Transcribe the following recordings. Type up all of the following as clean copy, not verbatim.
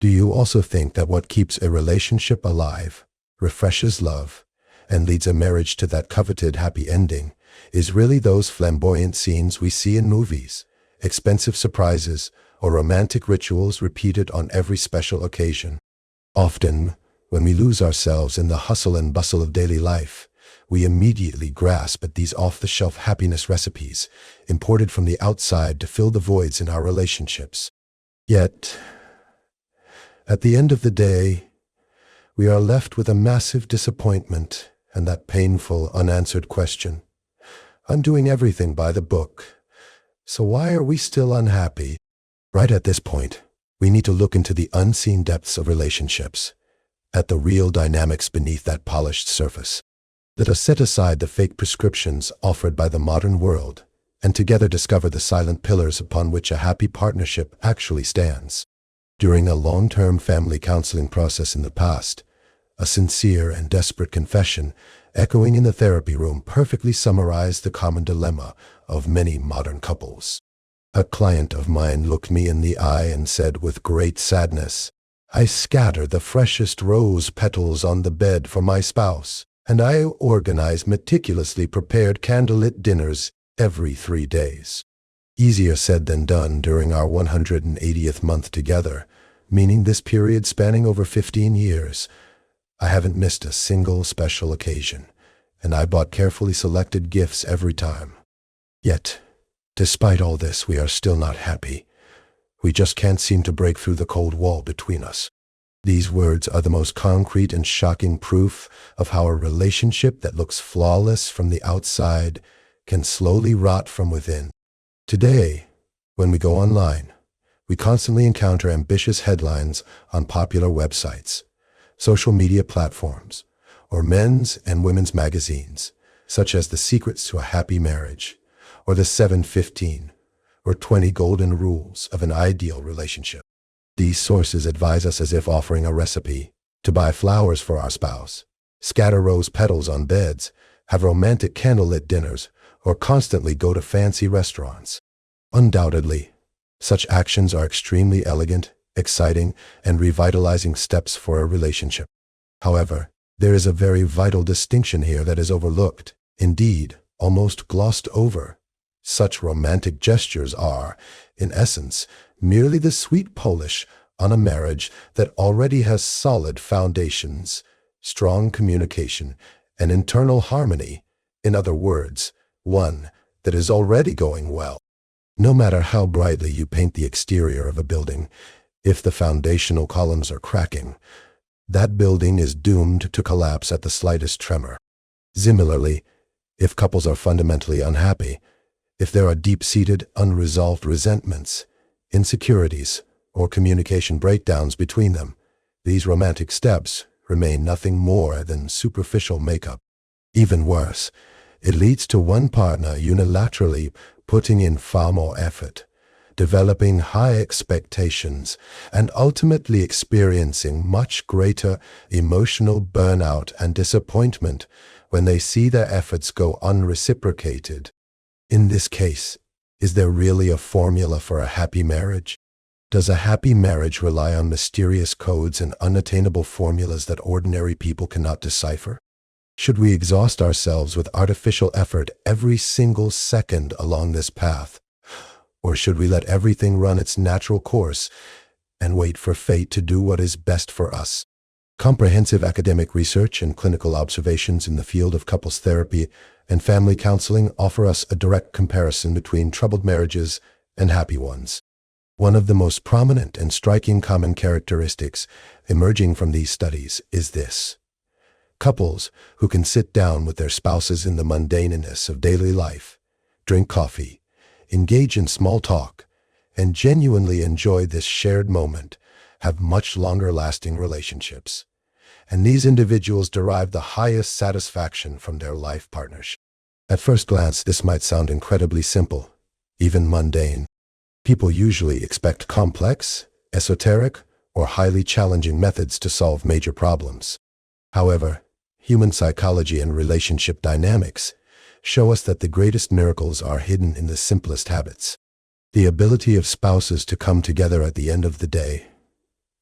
Do you also think that what keeps a relationship alive, refreshes love, and leads a marriage to that coveted happy ending is really those flamboyant scenes we see in movies, expensive surprises, or romantic rituals repeated on every special occasion? Often, when we lose ourselves in the hustle and bustle of daily life, we immediately grasp at these off-the-shelf happiness recipes imported from the outside to fill the voids in our relationships. Yet, at the end of the day, we are left with a massive disappointment and that painful, unanswered question. I'm doing everything by the book, so why are we still unhappy? Right at this point, we need to look into the unseen depths of relationships, at the real dynamics beneath that polished surface. Let us set aside the fake prescriptions offered by the modern world and together discover the silent pillars upon which a happy partnership actually stands. During a long-term family counseling process in the past, a sincere and desperate confession echoing in the therapy room perfectly summarized the common dilemma of many modern couples. A client of mine looked me in the eye and said with great sadness, "I scatter the freshest rose petals on the bed for my spouse, and I organize meticulously prepared candlelit dinners every 3 days." Easier said than done during our 180th month together, meaning this period spanning over 15 years. I haven't missed a single special occasion, and I bought carefully selected gifts every time. Yet, despite all this, we are still not happy. We just can't seem to break through the cold wall between us. These words are the most concrete and shocking proof of how a relationship that looks flawless from the outside can slowly rot from within. Today, when we go online, we constantly encounter ambitious headlines on popular websites, social media platforms, or men's and women's magazines, such as The Secrets to a Happy Marriage, or the 7-15, or 20 Golden Rules of an Ideal Relationship. These sources advise us as if offering a recipe to buy flowers for our spouse, scatter rose petals on beds, have romantic candlelit dinners, or constantly go to fancy restaurants. Undoubtedly, such actions are extremely elegant, exciting, and revitalizing steps for a relationship. However, there is a very vital distinction here that is overlooked, indeed, almost glossed over. Such romantic gestures are, in essence, merely the sweet polish on a marriage that already has solid foundations, strong communication, and internal harmony. In other words, one that is already going well. No matter how brightly you paint the exterior of a building, if the foundational columns are cracking, that building is doomed to collapse at the slightest tremor. Similarly, if couples are fundamentally unhappy, if there are deep-seated, unresolved resentments, insecurities, or communication breakdowns between them, these romantic steps remain nothing more than superficial makeup. Even worse, it leads to one partner unilaterally putting in far more effort, developing high expectations, and ultimately experiencing much greater emotional burnout and disappointment when they see their efforts go unreciprocated. In this case, is there really a formula for a happy marriage? Does a happy marriage rely on mysterious codes and unattainable formulas that ordinary people cannot decipher? Should we exhaust ourselves with artificial effort every single second along this path? Or should we let everything run its natural course and wait for fate to do what is best for us? Comprehensive academic research and clinical observations in the field of couples therapy and family counseling offer us a direct comparison between troubled marriages and happy ones. One of the most prominent and striking common characteristics emerging from these studies is this: couples who can sit down with their spouses in the mundaneness of daily life, drink coffee, engage in small talk, and genuinely enjoy this shared moment have much longer-lasting relationships. And these individuals derive the highest satisfaction from their life partnership. At first glance, this might sound incredibly simple, even mundane. People usually expect complex, esoteric, or highly challenging methods to solve major problems. However, human psychology and relationship dynamics show us that the greatest miracles are hidden in the simplest habits. The ability of spouses to come together at the end of the day,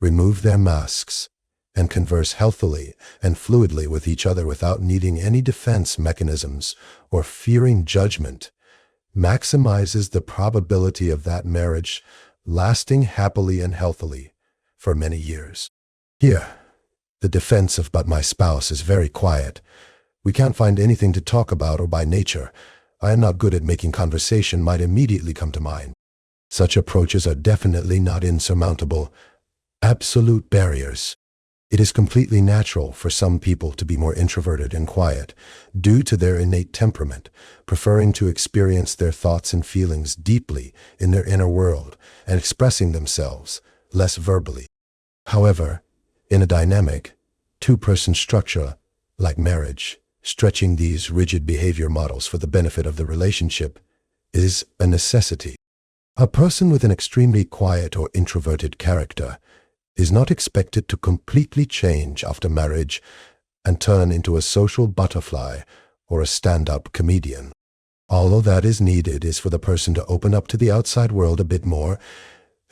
remove their masks, and converse healthily and fluidly with each other without needing any defense mechanisms or fearing judgment, maximizes the probability of that marriage lasting happily and healthily for many years. Here, the defense of "but my spouse is very quiet. We can't find anything to talk about, or by nature, I am not good at making conversation" might immediately come to mind. Such approaches are definitely not insurmountable, absolute barriers. It is completely natural for some people to be more introverted and quiet, due to their innate temperament, preferring to experience their thoughts and feelings deeply in their inner world and expressing themselves less verbally. However, in a dynamic, two-person structure like marriage, stretching these rigid behavior models for the benefit of the relationship is a necessity. A person with an extremely quiet or introverted character is not expected to completely change after marriage and turn into a social butterfly or a stand-up comedian. All that is needed is for the person to open up to the outside world a bit more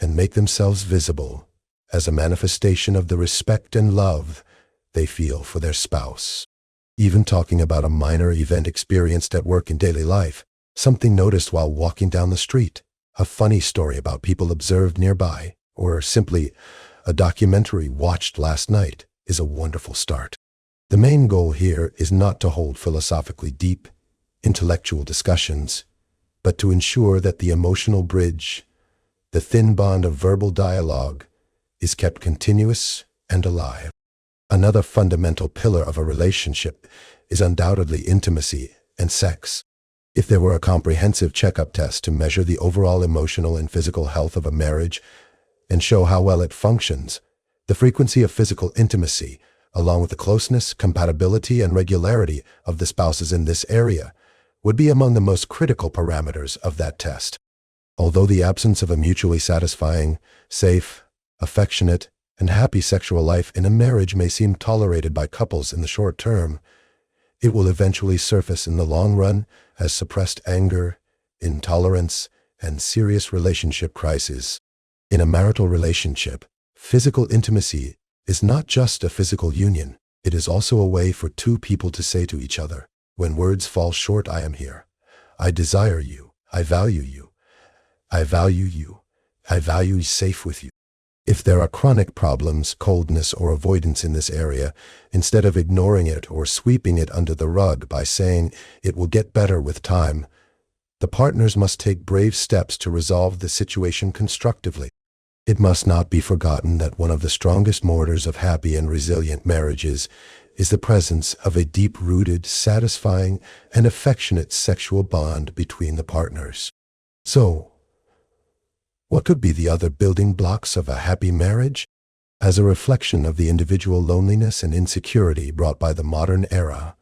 and make themselves visible as a manifestation of the respect and love they feel for their spouse. Even talking about a minor event experienced at work in daily life, something noticed while walking down the street, a funny story about people observed nearby, or simply a documentary watched last night is a wonderful start. The main goal here is not to hold philosophically deep, intellectual discussions, but to ensure that the emotional bridge, the thin bond of verbal dialogue, is kept continuous and alive. Another fundamental pillar of a relationship is undoubtedly intimacy and sex. If there were a comprehensive checkup test to measure the overall emotional and physical health of a marriage and show how well it functions, the frequency of physical intimacy, along with the closeness, compatibility, and regularity of the spouses in this area, would be among the most critical parameters of that test. Although the absence of a mutually satisfying, safe, affectionate, and happy sexual life in a marriage may seem tolerated by couples in the short term, it will eventually surface in the long run as suppressed anger, intolerance, and serious relationship crises. In a marital relationship, physical intimacy is not just a physical union. It is also a way for two people to say to each other, when words fall short, "I am here. I desire you. I value you. I value you. I value safe with you." If there are chronic problems, coldness, or avoidance in this area, instead of ignoring it or sweeping it under the rug by saying it will get better with time, the partners must take brave steps to resolve the situation constructively. It must not be forgotten that one of the strongest mortars of happy and resilient marriages is the presence of a deep-rooted, satisfying, and affectionate sexual bond between the partners. So, what could be the other building blocks of a happy marriage? As a reflection of the individual loneliness and insecurity brought by the modern era,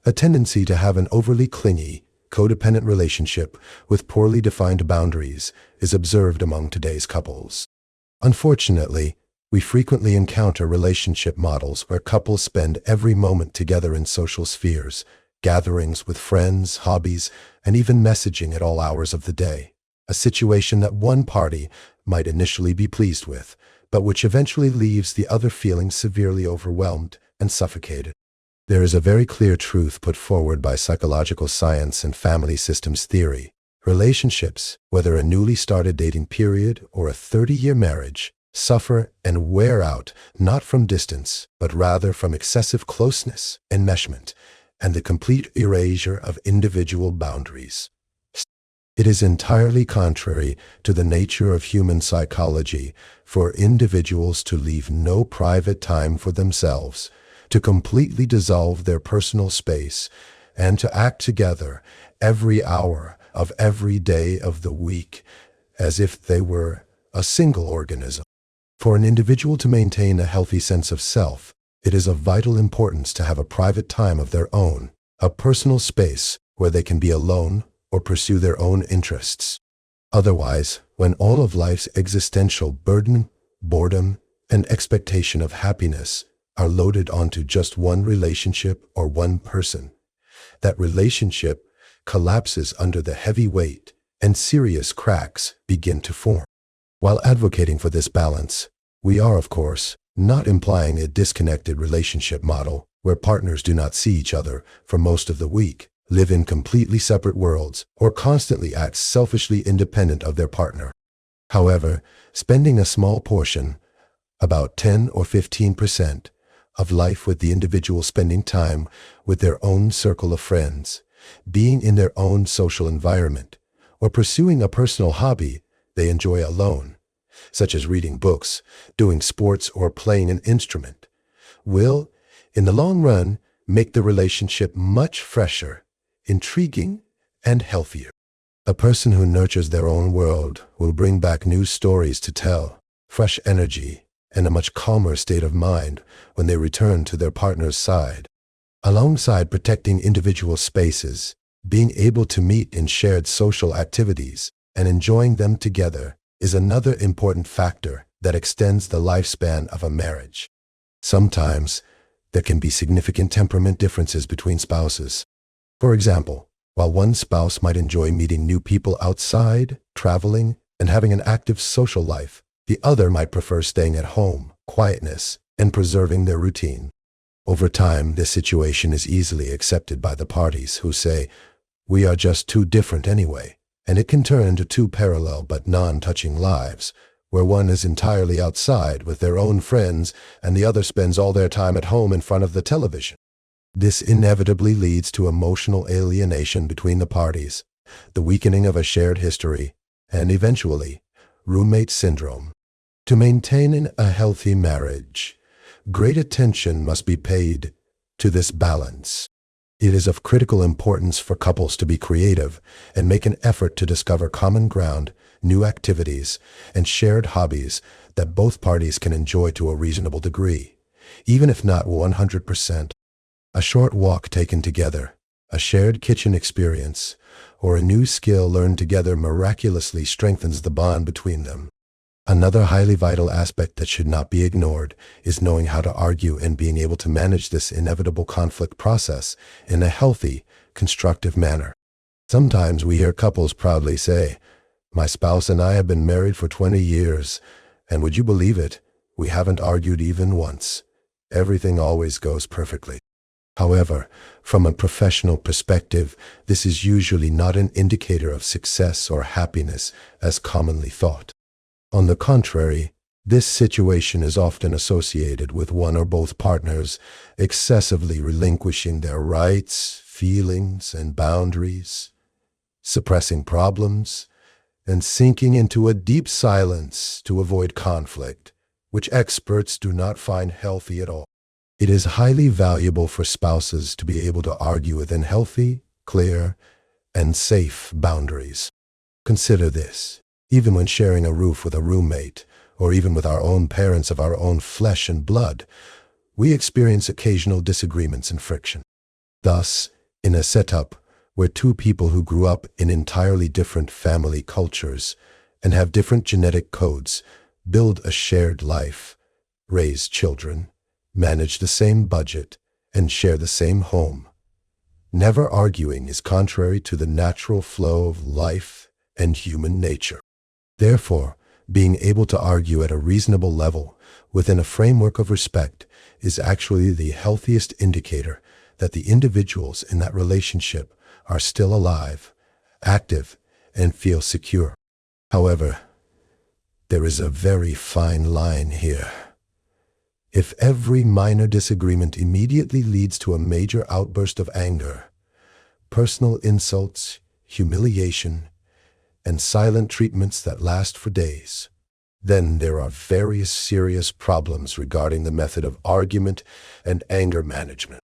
a tendency to have an overly clingy, codependent relationship with poorly defined boundaries is observed among today's couples. Unfortunately, we frequently encounter relationship models where couples spend every moment together in social spheres, gatherings with friends, hobbies, and even messaging at all hours of the day, a situation that one party might initially be pleased with, but which eventually leaves the other feeling severely overwhelmed and suffocated. There is a very clear truth put forward by psychological science and family systems theory. Relationships, whether a newly started dating period or a 30-year marriage, suffer and wear out not from distance, but rather from excessive closeness, enmeshment, and the complete erasure of individual boundaries. It is entirely contrary to the nature of human psychology for individuals to leave no private time for themselves, to completely dissolve their personal space, and to act together every hour of every day of the week as if they were a single organism. For an individual to maintain a healthy sense of self, it is of vital importance to have a private time of their own, a personal space where they can be alone or pursue their own interests. Otherwise, when all of life's existential burden, boredom, and expectation of happiness are loaded onto just one relationship or one person, that relationship collapses under the heavy weight and serious cracks begin to form. While advocating for this balance, We are, of course, not implying a disconnected relationship model where partners do not see each other for most of the week, live in completely separate worlds, or constantly act selfishly independent of their partner. However, spending a small portion, about 10 or 15%, of life with the individual spending time with their own circle of friends, being in their own social environment, or pursuing a personal hobby they enjoy alone, such as reading books, doing sports, or playing an instrument, will, in the long run, make the relationship much fresher, intriguing, and healthier. A person who nurtures their own world will bring back new stories to tell, fresh energy, and a much calmer state of mind when they return to their partner's side. Alongside protecting individual spaces, being able to meet in shared social activities and enjoying them together is another important factor that extends the lifespan of a marriage. Sometimes, there can be significant temperament differences between spouses. For example, while one spouse might enjoy meeting new people outside, traveling, and having an active social life, the other might prefer staying at home, quietness, and preserving their routine. Over time, this situation is easily accepted by the parties who say, "We are just too different anyway," and it can turn into two parallel but non-touching lives, where one is entirely outside with their own friends and the other spends all their time at home in front of the television. This inevitably leads to emotional alienation between the parties, the weakening of a shared history, and eventually, roommate syndrome. To maintain a healthy marriage, great attention must be paid to this balance. It is of critical importance for couples to be creative and make an effort to discover common ground, new activities, and shared hobbies that both parties can enjoy to a reasonable degree, even if not 100%. A short walk taken together, a shared kitchen experience, or a new skill learned together miraculously strengthens the bond between them. Another highly vital aspect that should not be ignored is knowing how to argue and being able to manage this inevitable conflict process in a healthy, constructive manner. Sometimes we hear couples proudly say, "My spouse and I have been married for 20 years, and would you believe it, we haven't argued even once. Everything always goes perfectly." However, from a professional perspective, this is usually not an indicator of success or happiness as commonly thought. On the contrary, this situation is often associated with one or both partners excessively relinquishing their rights, feelings, and boundaries, suppressing problems, and sinking into a deep silence to avoid conflict, which experts do not find healthy at all. It is highly valuable for spouses to be able to argue within healthy, clear, and safe boundaries. Consider this. Even when sharing a roof with a roommate, or even with our own parents of our own flesh and blood, we experience occasional disagreements and friction. Thus, in a setup where two people who grew up in entirely different family cultures and have different genetic codes build a shared life, raise children, manage the same budget, and share the same home, never arguing is contrary to the natural flow of life and human nature. Therefore, being able to argue at a reasonable level within a framework of respect is actually the healthiest indicator that the individuals in that relationship are still alive, active, and feel secure. However, there is a very fine line here. If every minor disagreement immediately leads to a major outburst of anger, personal insults, humiliation, and silent treatments that last for days, then there are various serious problems regarding the method of argument and anger management.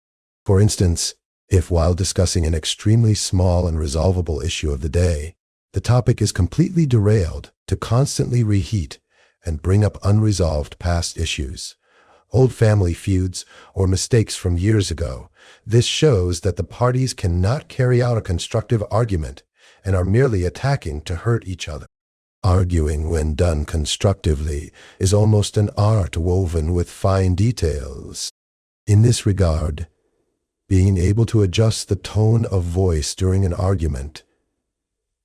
For instance, if while discussing an extremely small and resolvable issue of the day, the topic is completely derailed to constantly reheat and bring up unresolved past issues, old family feuds, or mistakes from years ago, this shows that the parties cannot carry out a constructive argument and are merely attacking to hurt each other. Arguing, when done constructively, is almost an art woven with fine details. In this regard, being able to adjust the tone of voice during an argument,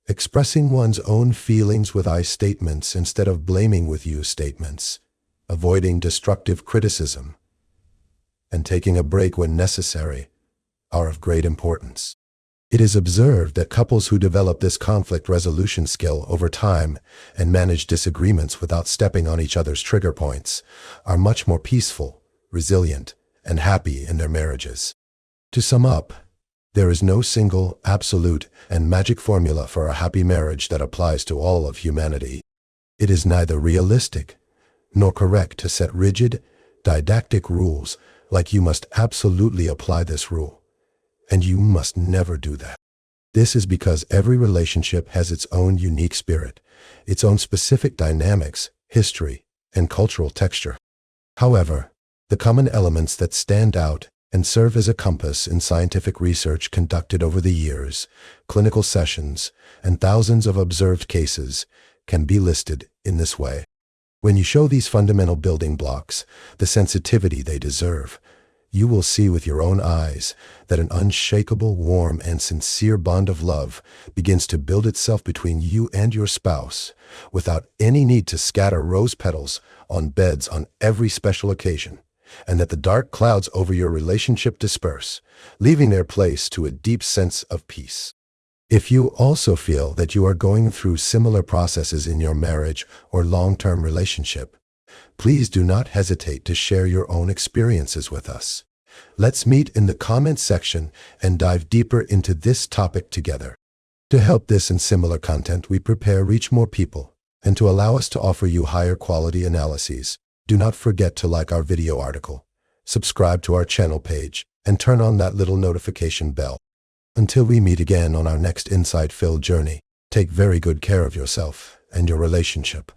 expressing one's own feelings with I statements instead of blaming with you statements, avoiding destructive criticism, and taking a break when necessary are of great importance. It is observed that couples who develop this conflict resolution skill over time and manage disagreements without stepping on each other's trigger points are much more peaceful, resilient, and happy in their marriages. To sum up, there is no single, absolute, and magic formula for a happy marriage that applies to all of humanity. It is neither realistic nor correct to set rigid, didactic rules like you must absolutely apply this rule, and you must never do that. This is because every relationship has its own unique spirit, its own specific dynamics, history, and cultural texture. However, the common elements that stand out and serve as a compass in scientific research conducted over the years, clinical sessions, and thousands of observed cases can be listed in this way. When you show these fundamental building blocks the sensitivity they deserve, you will see with your own eyes that an unshakable, warm, and sincere bond of love begins to build itself between you and your spouse without any need to scatter rose petals on beds on every special occasion, and that the dark clouds over your relationship disperse, leaving their place to a deep sense of peace. If you also feel that you are going through similar processes in your marriage or long-term relationship, please do not hesitate to share your own experiences with us. Let's meet in the comments section and dive deeper into this topic together. To help this and similar content we prepare reach more people, and to allow us to offer you higher quality analyses, do not forget to like our video article, subscribe to our channel page, and turn on that little notification bell. Until we meet again on our next insight-filled journey, take very good care of yourself and your relationship.